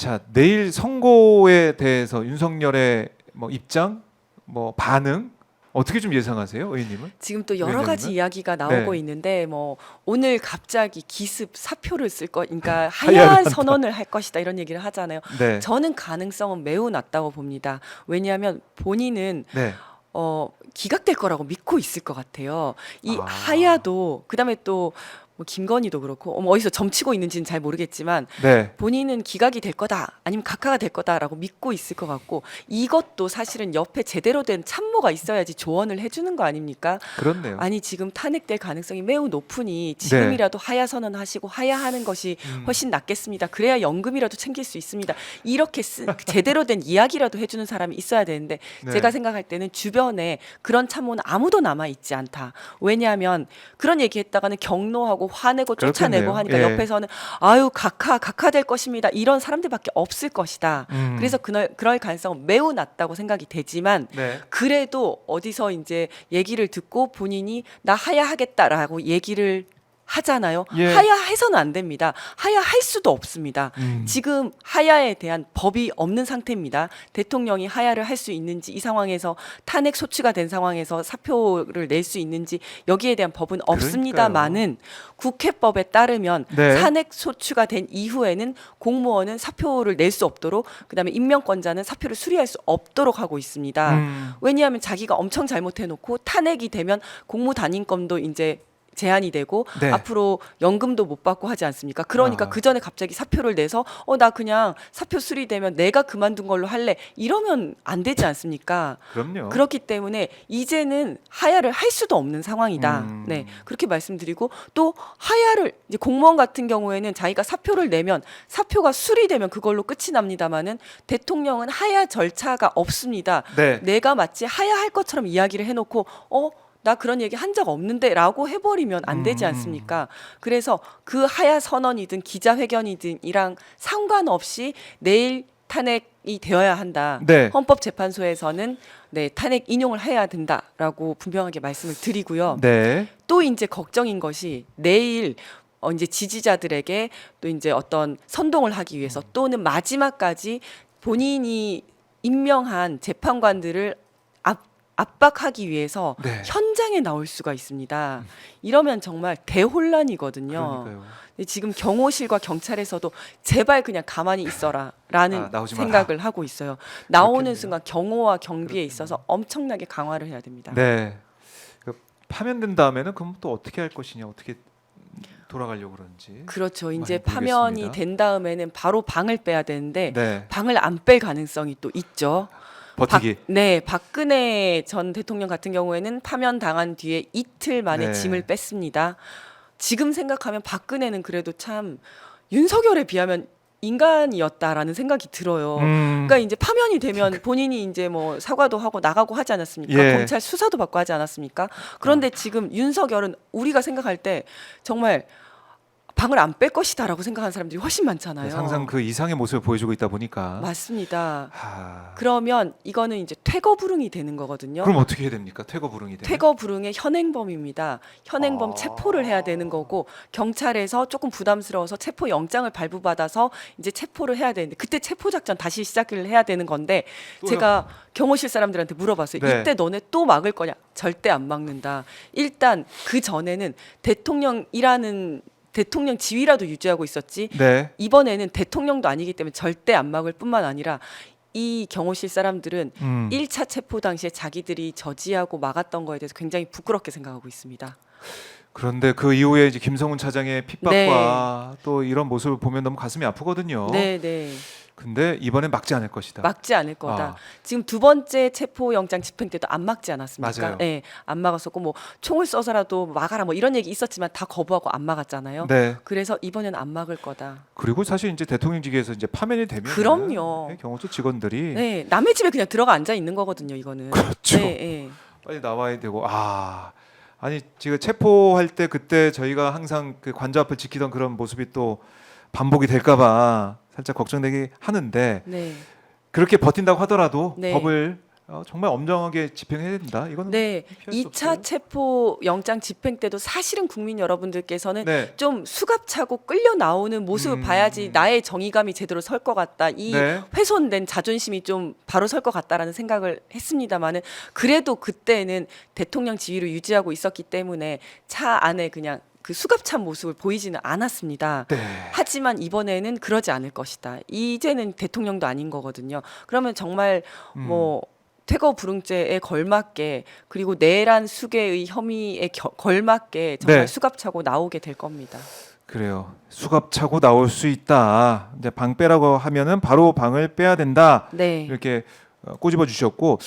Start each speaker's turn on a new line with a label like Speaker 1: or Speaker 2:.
Speaker 1: 자, 내일 선거에 대해서 윤석열의 뭐 입장, 뭐 반응 어떻게 좀 예상하세요, 의원님은?
Speaker 2: 지금 또 여러 가지
Speaker 1: 위원장님은?
Speaker 2: 이야기가 나오고
Speaker 1: 네.
Speaker 2: 있는데 뭐 오늘 갑자기 기습 사표를 쓸 거, 그러니까
Speaker 1: 하야를
Speaker 2: 하야
Speaker 1: 한다.
Speaker 2: 선언을 할 것이다 이런 얘기를 하잖아요.
Speaker 1: 네,
Speaker 2: 저는 가능성은 매우 낮다고 봅니다. 왜냐하면 본인은
Speaker 1: 네.
Speaker 2: 기각될 거라고 믿고 있을 것 같아요. 이
Speaker 1: 아.
Speaker 2: 하야도 그다음에 또 뭐 김건희도 그렇고 어디서 점치고 있는지는 잘 모르겠지만
Speaker 1: 네,
Speaker 2: 본인은 기각이 될 거다 아니면 각하가 될 거다라고 믿고 있을 것 같고 이것도 사실은 옆에 제대로 된 참모가 있어야지 조언을 해주는 거 아닙니까?
Speaker 1: 그렇네요.
Speaker 2: 아니 지금 탄핵될 가능성이 매우 높으니 지금이라도 하야 선언하시고 하야하는 것이 훨씬 낫겠습니다. 그래야 연금이라도 챙길 수 있습니다. 이렇게 제대로 된 이야기라도 해주는 사람이 있어야 되는데
Speaker 1: 네.
Speaker 2: 제가 생각할 때는 주변에 그런 참모는 아무도 남아 있지 않다. 왜냐하면 그런 얘기했다가는 경로하고 화내고 쫓아내고
Speaker 1: 그렇겠네요.
Speaker 2: 하니까
Speaker 1: 예.
Speaker 2: 옆에서는 아유 각하 될 것입니다. 이런 사람들밖에 없을 것이다.
Speaker 1: 음.
Speaker 2: 그래서 그럴 가능성은 매우 낮다고 생각이 되지만
Speaker 1: 네.
Speaker 2: 그래도 어디서 이제 얘기를 듣고 본인이 나 하야하겠다라고 얘기를 하잖아요.
Speaker 1: 예.
Speaker 2: 하야해서는 안 됩니다. 하야할 수도 없습니다.
Speaker 1: 음.
Speaker 2: 지금 하야에 대한 법이 없는 상태입니다. 대통령이 하야를 할 수 있는지 이 상황에서 탄핵 소추가 된 상황에서 사표를 낼 수 있는지 여기에 대한 법은 없습니다만은 국회법에 따르면
Speaker 1: 네.
Speaker 2: 탄핵 소추가 된 이후에는 공무원은 사표를 낼 수 없도록 그다음에 임명권자는 사표를 수리할 수 없도록 하고 있습니다. 왜냐하면 자기가 엄청 잘못해놓고 탄핵이 되면 공무단임권도 이제 제한이 되고
Speaker 1: 네.
Speaker 2: 앞으로 연금도 못 받고 하지 않습니까? 그러니까 그 전에 갑자기 사표를 내서 나 그냥 사표 수리되면 내가 그만둔 걸로 할래 이러면 안 되지 않습니까?
Speaker 1: 그럼요.
Speaker 2: 그렇기 때문에 이제는 하야를 할 수도 없는 상황이다.
Speaker 1: 음.
Speaker 2: 네, 그렇게 말씀드리고 또 하야를 이제 공무원 같은 경우에는 자기가 사표를 내면 사표가 수리되면 그걸로 끝이 납니다만은 대통령은 하야 절차가 없습니다.
Speaker 1: 네.
Speaker 2: 내가 마치 하야할 것처럼 이야기를 해놓고 나 그런 얘기 한 적 없는데 라고 해버리면 안 되지 않습니까? 그래서 그 하야 선언이든 기자회견이든이랑 상관없이 내일 탄핵이 되어야 한다.
Speaker 1: 네.
Speaker 2: 헌법재판소에서는 네, 탄핵 인용을 해야 된다라고 분명하게 말씀을 드리고요.
Speaker 1: 네.
Speaker 2: 또 이제 걱정인 것이 내일 이제 지지자들에게 또 이제 어떤 선동을 하기 위해서 또는 마지막까지 본인이 임명한 재판관들을 압박하기 위해서
Speaker 1: 네.
Speaker 2: 현장에 나올 수가 있습니다. 이러면 정말 대혼란이거든요.
Speaker 1: 그러니까요.
Speaker 2: 근데 지금 경호실과 경찰에서도 제발 그냥 가만히 있어라라는
Speaker 1: 나오지 마라.
Speaker 2: 생각을 하고 있어요. 나오는
Speaker 1: 그렇겠네요.
Speaker 2: 순간 경호와 경비에 있어서 엄청나게 강화를 해야 됩니다.
Speaker 1: 네. 그 파면된 다음에는 그럼 또 어떻게 할 것이냐, 어떻게 돌아가려고 그러는지.
Speaker 2: 그렇죠. 이제
Speaker 1: 많이
Speaker 2: 파면이
Speaker 1: 모르겠습니다.
Speaker 2: 된 다음에는 바로 방을 빼야 되는데
Speaker 1: 네.
Speaker 2: 방을 안 뺄 가능성이 또 있죠.
Speaker 1: 버티기.
Speaker 2: 네, 박근혜 전 대통령 같은 경우에는 파면 당한 뒤에 이틀 만에
Speaker 1: 네.
Speaker 2: 짐을 뺐습니다. 지금 생각하면 박근혜는 그래도 참 윤석열에 비하면 인간이었다라는 생각이 들어요. 그러니까 이제 파면이 되면 본인이 이제 뭐 사과도 하고 나가고 하지 않았습니까?
Speaker 1: 예.
Speaker 2: 검찰 수사도 받고 하지 않았습니까? 그런데 지금 윤석열은 우리가 생각할 때 정말 방을 안 뺄 것이다라고 생각하는 사람들이 훨씬 많잖아요.
Speaker 1: 항상 그 이상의 모습을 보여주고 있다 보니까.
Speaker 2: 맞습니다.
Speaker 1: 하...
Speaker 2: 그러면 이거는 이제 퇴거불응이 되는 거거든요.
Speaker 1: 그럼 어떻게 해야 됩니까? 퇴거불응이 되면?
Speaker 2: 퇴거불응의 현행범입니다. 현행범 체포를 해야 되는 거고 경찰에서 조금 부담스러워서 체포 영장을 발부받아서 이제 체포를 해야 되는데 그때 체포 작전 다시 시작을 해야 되는 건데
Speaker 1: 또요?
Speaker 2: 제가 경호실 사람들한테 물어봤어요.
Speaker 1: 네.
Speaker 2: 이때 너네 또 막을 거냐? 절대 안 막는다. 일단 그 전에는 대통령 지위라도 유지하고 있었지.
Speaker 1: 네.
Speaker 2: 이번에는 대통령도 아니기 때문에 절대 안 막을 뿐만 아니라 이 경호실 사람들은 1차 체포 당시에 자기들이 저지하고 막았던 거에 대해서 굉장히 부끄럽게 생각하고 있습니다.
Speaker 1: 그런데 그 이후에 이제 김성훈 차장의 핍박과 또 이런 모습을 보면 너무 가슴이 아프거든요.
Speaker 2: 네, 네.
Speaker 1: 근데 이번엔 막지 않을 것이다.
Speaker 2: 막지 않을 거다.
Speaker 1: 아.
Speaker 2: 지금 두 번째 체포 영장 집행 때도 안 막지 않았습니까?
Speaker 1: 맞아요.
Speaker 2: 네, 안 막았었고 뭐 총을 써서라도 막아라 뭐 이런 얘기 있었지만 다 거부하고 안 막았잖아요.
Speaker 1: 네.
Speaker 2: 그래서 이번엔 안 막을 거다.
Speaker 1: 그리고 사실 이제 대통령직에서 이제 파면이 되면
Speaker 2: 그럼요.
Speaker 1: 경호처 직원들이
Speaker 2: 네, 남의 집에 그냥 들어가 앉아 있는 거거든요. 이거는.
Speaker 1: 그렇죠.
Speaker 2: 네, 네.
Speaker 1: 빨리 나와야 되고 아니 지금 체포할 때 그때 저희가 항상 그 관저 앞을 지키던 그런 모습이 또 반복이 될까봐 살짝 걱정되긴 하는데
Speaker 2: 네.
Speaker 1: 그렇게 버틴다고 하더라도
Speaker 2: 네.
Speaker 1: 법을 정말 엄정하게 집행해야 된다. 이거는
Speaker 2: 네,
Speaker 1: 피할 수
Speaker 2: 2차
Speaker 1: 없어요.
Speaker 2: 체포 영장 집행 때도 사실은 국민 여러분들께서는
Speaker 1: 네.
Speaker 2: 좀 수갑차고 끌려 나오는 모습을 봐야지 나의 정의감이 제대로 설 것 같다. 이
Speaker 1: 네.
Speaker 2: 훼손된 자존심이 좀 바로 설 것 같다라는 생각을 했습니다만은 그래도 그때는 대통령 지위를 유지하고 있었기 때문에 차 안에 그냥 그 수갑찬 모습을 보이지는 않았습니다.
Speaker 1: 네.
Speaker 2: 하지만 이번에는 그러지 않을 것이다. 이제는 대통령도 아닌 거거든요. 그러면 정말 뭐 퇴거 불응죄에 걸맞게 그리고 내란 수괴의 혐의에 걸맞게 정말
Speaker 1: 네.
Speaker 2: 수갑차고 나오게 될 겁니다.
Speaker 1: 그래요. 수갑 차고 나올 수 있다. 이제 방 빼라고 하면은 바로 방을 빼야 된다.
Speaker 2: 네.
Speaker 1: 이렇게 꼬집어 주셨고